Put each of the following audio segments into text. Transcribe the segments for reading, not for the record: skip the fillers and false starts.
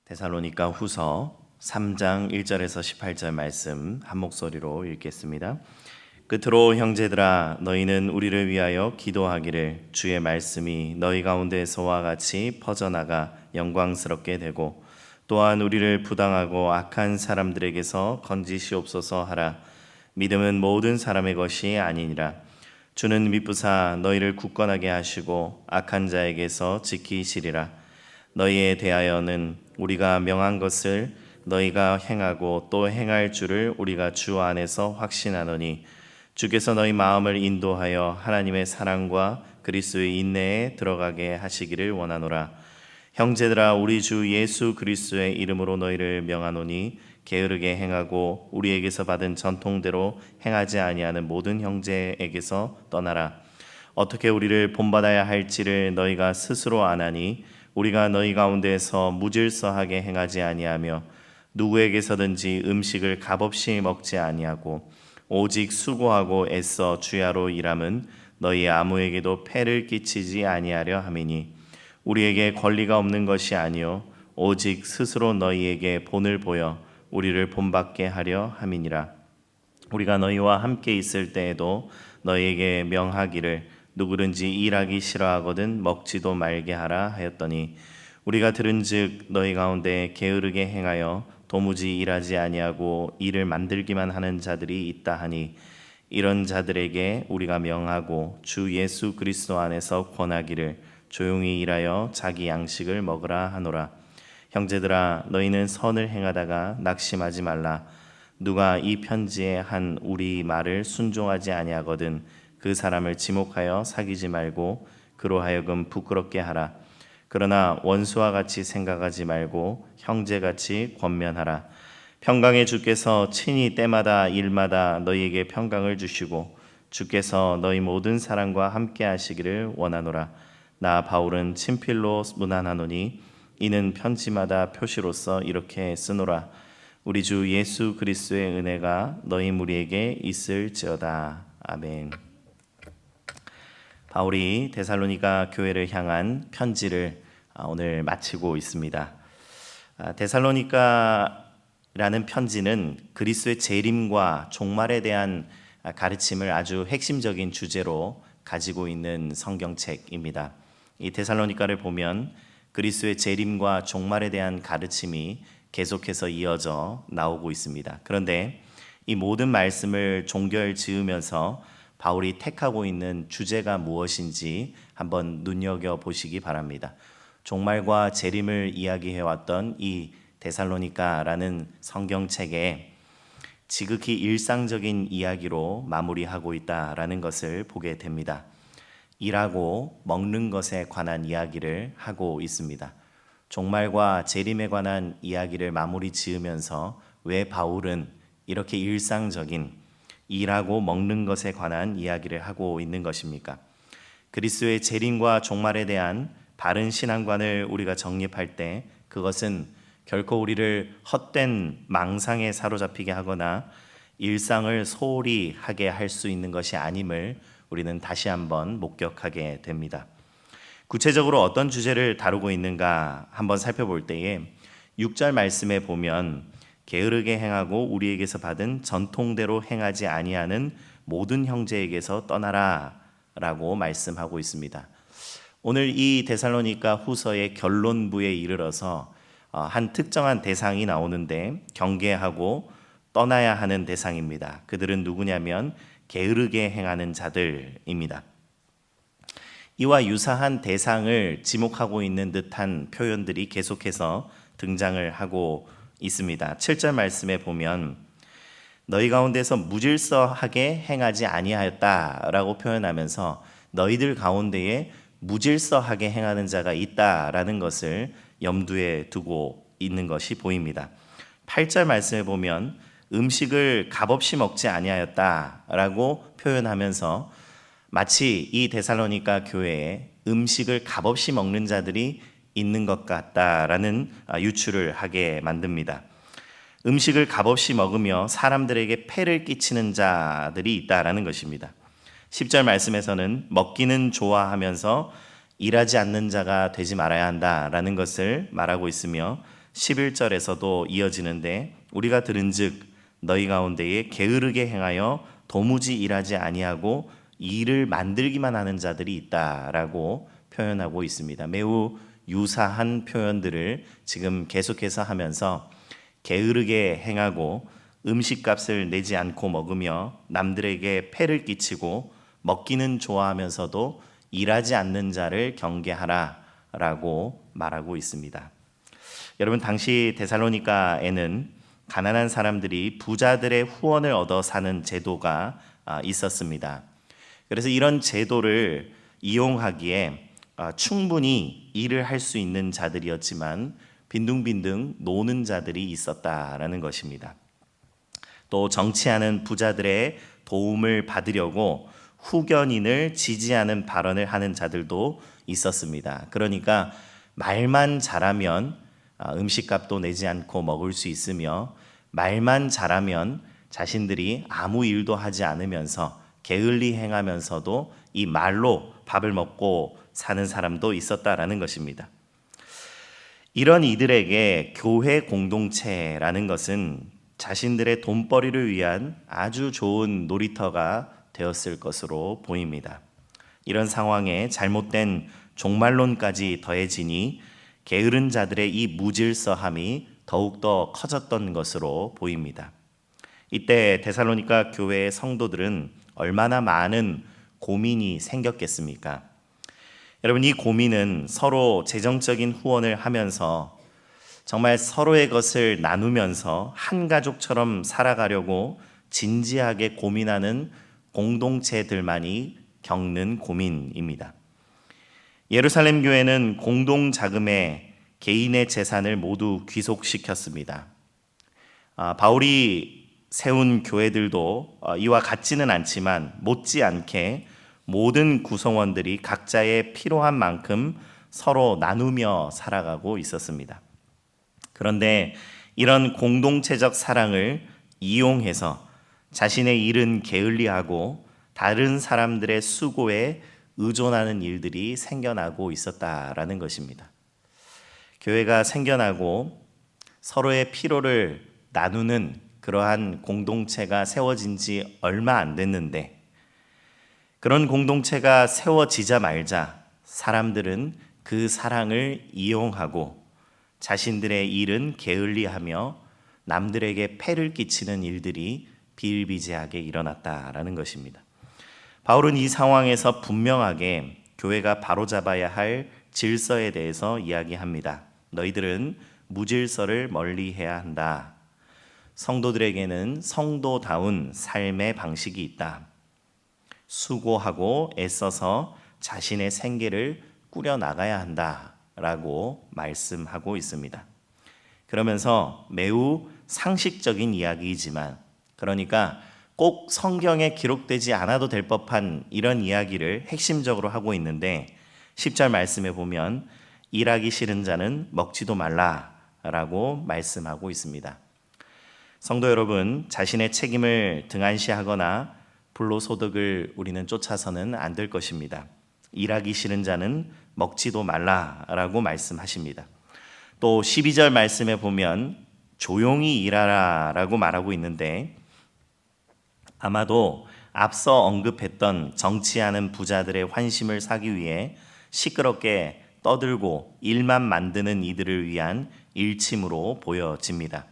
데살로니가 후서 3장 1절에서 18절 말씀 한 목소리로 읽겠습니다. 끝으로 형제들아, 너희는 우리를 위하여 기도하기를, 주의 말씀이 너희 가운데서와 같이 퍼져나가 영광스럽게 되고, 또한 우리를 부당하고 악한 사람들에게서 건지시옵소서 하라. 믿음은 모든 사람의 것이 아니니라. 주는 미쁘사 너희를 굳건하게 하시고 악한 자에게서 지키시리라. 너희에 대하여는 우리가 명한 것을 너희가 행하고 또 행할 줄을 우리가 주 안에서 확신하노니, 주께서 너희 마음을 인도하여 하나님의 사랑과 그리스도의 인내에 들어가게 하시기를 원하노라. 형제들아, 우리 주 예수 그리스도의 이름으로 너희를 명하노니, 게으르게 행하고 우리에게서 받은 전통대로 행하지 아니하는 모든 형제에게서 떠나라. 어떻게 우리를 본받아야 할지를 너희가 스스로 아나니, 우리가 너희 가운데서 무질서하게 행하지 아니하며 누구에게서든지 음식을 값없이 먹지 아니하고 오직 수고하고 애써 주야로 일함은 너희 아무에게도 폐를 끼치지 아니하려 함이니, 우리에게 권리가 없는 것이 아니요 오직 스스로 너희에게 본을 보여 우리를 본받게 하려 함이니라. 우리가 너희와 함께 있을 때에도 너희에게 명하기를, 누구든지 일하기 싫어하거든 먹지도 말게 하라 하였더니, 우리가 들은즉 너희 가운데 게으르게 행하여 도무지 일하지 아니하고 일을 만들기만 하는 자들이 있다 하니, 이런 자들에게 우리가 명하고 주 예수 그리스도 안에서 권하기를, 조용히 일하여 자기 양식을 먹으라 하노라. 형제들아, 너희는 선을 행하다가 낙심하지 말라. 누가 이 편지에 한 우리 말을 순종하지 아니하거든 그 사람을 지목하여 사귀지 말고 그로 하여금 부끄럽게 하라. 그러나 원수와 같이 생각하지 말고 형제같이 권면하라. 평강의 주께서 친히 때마다 일마다 너희에게 평강을 주시고, 주께서 너희 모든 사랑과 함께 하시기를 원하노라. 나 바울은 친필로 문안하노니, 이는 편지마다 표시로서 이렇게 쓰노라. 우리 주 예수 그리스도의 은혜가 너희 무리에게 있을지어다. 아멘. 바울이 데살로니가 교회를 향한 편지를 오늘 마치고 있습니다. 데살로니가라는 편지는 그리스도의 재림과 종말에 대한 가르침을 아주 핵심적인 주제로 가지고 있는 성경책입니다. 이 데살로니가를 보면 그리스도의 재림과 종말에 대한 가르침이 계속해서 이어져 나오고 있습니다. 그런데 이 모든 말씀을 종결 지으면서 바울이 택하고 있는 주제가 무엇인지 한번 눈여겨보시기 바랍니다. 종말과 재림을 이야기해왔던 이 데살로니가라는 성경책에 지극히 일상적인 이야기로 마무리하고 있다라는 것을 보게 됩니다. 일하고 먹는 것에 관한 이야기를 하고 있습니다. 종말과 재림에 관한 이야기를 마무리 지으면서 왜 바울은 이렇게 일상적인 일하고 먹는 것에 관한 이야기를 하고 있는 것입니까? 그리스도의 재림과 종말에 대한 바른 신앙관을 우리가 정립할 때 그것은 결코 우리를 헛된 망상에 사로잡히게 하거나 일상을 소홀히 하게 할 수 있는 것이 아님을 우리는 다시 한번 목격하게 됩니다. 구체적으로 어떤 주제를 다루고 있는가 한번 살펴볼 때에 6절 말씀에 보면 게으르게 행하고 우리에게서 받은 전통대로 행하지 아니하는 모든 형제에게서 떠나라 라고 말씀하고 있습니다. 오늘 이 데살로니가 후서의 결론부에 이르러서 한 특정한 대상이 나오는데 경계하고 떠나야 하는 대상입니다. 그들은 누구냐면 게으르게 행하는 자들입니다. 이와 유사한 대상을 지목하고 있는 듯한 표현들이 계속해서 등장을 하고 있습니다. 7절 말씀에 보면 너희 가운데서 무질서하게 행하지 아니하였다라고 표현하면서 너희들 가운데에 무질서하게 행하는 자가 있다라는 것을 염두에 두고 있는 것이 보입니다. 8절 말씀에 보면 음식을 값없이 먹지 아니하였다라고 표현하면서 마치 이 데살로니가 교회에 음식을 값없이 먹는 자들이 있는 것 같다라는 유추를 하게 만듭니다. 음식을 값없이 먹으며 사람들에게 폐를 끼치는 자들이 있다라는 것입니다. 10절 말씀에서는 먹기는 좋아하면서 일하지 않는 자가 되지 말아야 한다라는 것을 말하고 있으며 11절에서도 이어지는데 우리가 들은즉 너희 가운데에 게으르게 행하여 도무지 일하지 아니하고 일을 만들기만 하는 자들이 있다라고 표현하고 있습니다. 매우 유사한 표현들을 지금 계속해서 하면서 게으르게 행하고 음식값을 내지 않고 먹으며 남들에게 폐를 끼치고 먹기는 좋아하면서도 일하지 않는 자를 경계하라 라고 말하고 있습니다. 여러분, 당시 데살로니가에는 가난한 사람들이 부자들의 후원을 얻어 사는 제도가 있었습니다. 그래서 이런 제도를 이용하기에 충분히 일을 할 수 있는 자들이었지만 빈둥빈둥 노는 자들이 있었다라는 것입니다. 또 정치하는 부자들의 도움을 받으려고 후견인을 지지하는 발언을 하는 자들도 있었습니다. 그러니까 말만 잘하면 음식값도 내지 않고 먹을 수 있으며 말만 잘하면 자신들이 아무 일도 하지 않으면서 게을리 행하면서도 이 말로 밥을 먹고 사는 사람도 있었다라는 것입니다. 이런 이들에게 교회 공동체라는 것은 자신들의 돈벌이를 위한 아주 좋은 놀이터가 되었을 것으로 보입니다. 이런 상황에 잘못된 종말론까지 더해지니 게으른 자들의 이 무질서함이 더욱더 커졌던 것으로 보입니다. 이때 데살로니가 교회의 성도들은 얼마나 많은 고민이 생겼겠습니까? 여러분, 이 고민은 서로 재정적인 후원을 하면서 정말 서로의 것을 나누면서 한 가족처럼 살아가려고 진지하게 고민하는 공동체들만이 겪는 고민입니다. 예루살렘 교회는 공동 자금에 개인의 재산을 모두 귀속시켰습니다. 바울이 세운 교회들도 이와 같지는 않지만 못지않게 모든 구성원들이 각자의 필요한 만큼 서로 나누며 살아가고 있었습니다. 그런데 이런 공동체적 사랑을 이용해서 자신의 일은 게을리하고 다른 사람들의 수고에 의존하는 일들이 생겨나고 있었다라는 것입니다. 교회가 생겨나고 서로의 필요를 나누는 그러한 공동체가 세워진 지 얼마 안 됐는데 그런 공동체가 세워지자마자 사람들은 그 사랑을 이용하고 자신들의 일은 게을리하며 남들에게 폐를 끼치는 일들이 비일비재하게 일어났다라는 것입니다. 바울은 이 상황에서 분명하게 교회가 바로잡아야 할 질서에 대해서 이야기합니다. 너희들은 무질서를 멀리해야 한다. 성도들에게는 성도다운 삶의 방식이 있다. 수고하고 애써서 자신의 생계를 꾸려나가야 한다라고 말씀하고 있습니다. 그러면서 매우 상식적인 이야기이지만, 그러니까 꼭 성경에 기록되지 않아도 될 법한 이런 이야기를 핵심적으로 하고 있는데 10절 말씀에 보면 일하기 싫은 자는 먹지도 말라라고 말씀하고 있습니다. 성도 여러분, 자신의 책임을 등한시하거나 불로소득을 우리는 쫓아서는 안 될 것입니다. 일하기 싫은 자는 먹지도 말라라고 말씀하십니다. 또 12절 말씀에 보면 조용히 일하라라고 말하고 있는데 아마도 앞서 언급했던 정치하는 부자들의 환심을 사기 위해 시끄럽게 떠들고 일만 만드는 이들을 위한 일침으로 보여집니다.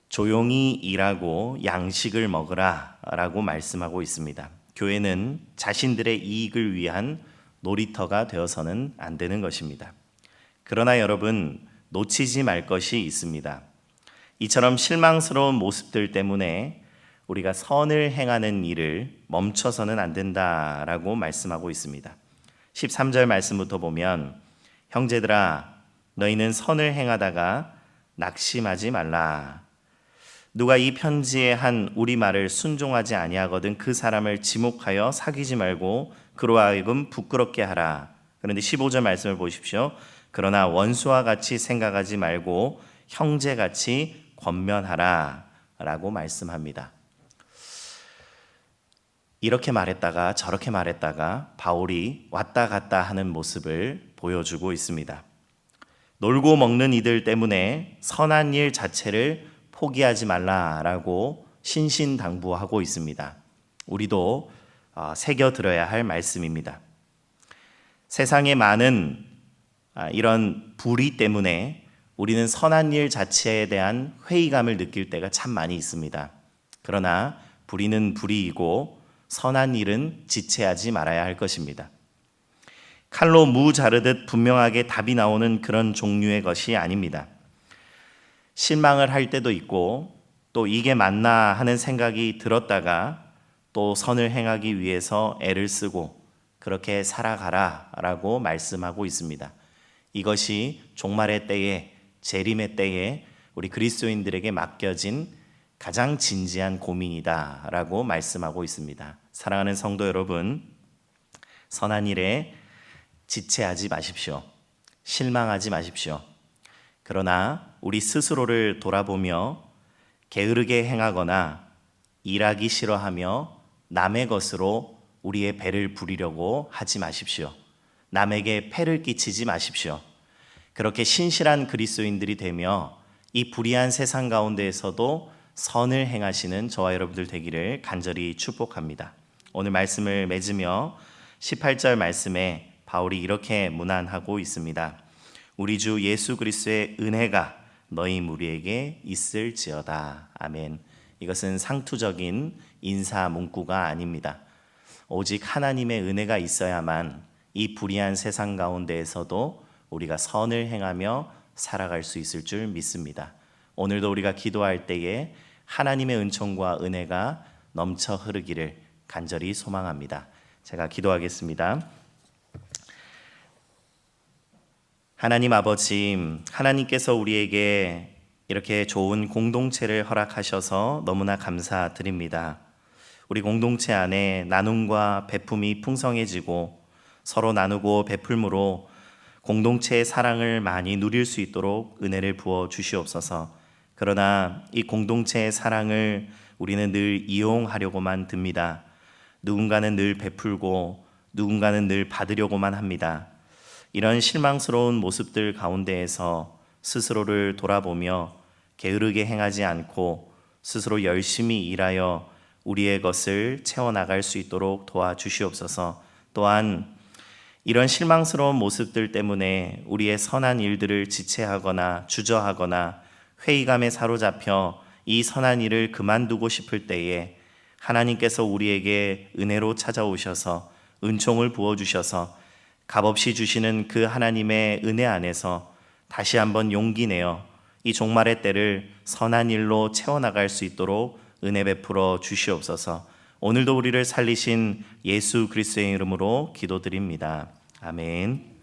조용히 일하고 양식을 먹으라 라고 말씀하고 있습니다. 교회는 자신들의 이익을 위한 놀이터가 되어서는 안 되는 것입니다. 그러나 여러분, 놓치지 말 것이 있습니다. 이처럼 실망스러운 모습들 때문에 우리가 선을 행하는 일을 멈춰서는 안 된다라고 말씀하고 있습니다. 13절 말씀부터 보면 형제들아 너희는 선을 행하다가 낙심하지 말라. 누가 이 편지에 한 우리 말을 순종하지 아니하거든 그 사람을 지목하여 사귀지 말고 그로 하여금 부끄럽게 하라. 그런데 15절 말씀을 보십시오. 그러나 원수와 같이 생각하지 말고 형제같이 권면하라 라고 말씀합니다. 이렇게 말했다가 저렇게 말했다가 바울이 왔다 갔다 하는 모습을 보여주고 있습니다. 놀고 먹는 이들 때문에 선한 일 자체를 포기하지 말라라고 신신당부하고 있습니다. 우리도 새겨들어야 할 말씀입니다. 세상에 많은 이런 불의 때문에 우리는 선한 일 자체에 대한 회의감을 느낄 때가 참 많이 있습니다. 그러나 불의는 불의이고 선한 일은 지체하지 말아야 할 것입니다. 칼로 무 자르듯 분명하게 답이 나오는 그런 종류의 것이 아닙니다. 실망을 할 때도 있고 또 이게 맞나 하는 생각이 들었다가 또 선을 행하기 위해서 애를 쓰고 그렇게 살아가라라고 말씀하고 있습니다. 이것이 종말의 때에, 재림의 때에 우리 그리스도인들에게 맡겨진 가장 진지한 고민이다라고 말씀하고 있습니다. 사랑하는 성도 여러분, 선한 일에 지체하지 마십시오. 실망하지 마십시오. 그러나 우리 스스로를 돌아보며 게으르게 행하거나 일하기 싫어하며 남의 것으로 우리의 배를 부리려고 하지 마십시오. 남에게 폐를 끼치지 마십시오. 그렇게 신실한 그리스도인들이 되며 이 불의한 세상 가운데에서도 선을 행하시는 저와 여러분들 되기를 간절히 축복합니다. 오늘 말씀을 맺으며 18절 말씀에 바울이 이렇게 문안하고 있습니다. 우리 주 예수 그리스도의 은혜가 너희 무리에게 있을지어다. 아멘. 이것은 상투적인 인사 문구가 아닙니다. 오직 하나님의 은혜가 있어야만 이 불의한 세상 가운데에서도 우리가 선을 행하며 살아갈 수 있을 줄 믿습니다. 오늘도 우리가 기도할 때에 하나님의 은총과 은혜가 넘쳐 흐르기를 간절히 소망합니다. 제가 기도하겠습니다. 하나님 아버지, 하나님께서 우리에게 이렇게 좋은 공동체를 허락하셔서 너무나 감사드립니다. 우리 공동체 안에 나눔과 베품이 풍성해지고 서로 나누고 베풀므로 공동체의 사랑을 많이 누릴 수 있도록 은혜를 부어 주시옵소서. 그러나 이 공동체의 사랑을 우리는 늘 이용하려고만 듭니다. 누군가는 늘 베풀고 누군가는 늘 받으려고만 합니다. 이런 실망스러운 모습들 가운데에서 스스로를 돌아보며 게으르게 행하지 않고 스스로 열심히 일하여 우리의 것을 채워나갈 수 있도록 도와주시옵소서. 또한 이런 실망스러운 모습들 때문에 우리의 선한 일들을 지체하거나 주저하거나 회의감에 사로잡혀 이 선한 일을 그만두고 싶을 때에 하나님께서 우리에게 은혜로 찾아오셔서 은총을 부어주셔서 값없이 주시는 그 하나님의 은혜 안에서 다시 한번 용기 내어 이 종말의 때를 선한 일로 채워나갈 수 있도록 은혜 베풀어 주시옵소서. 오늘도 우리를 살리신 예수 그리스도의 이름으로 기도드립니다. 아멘.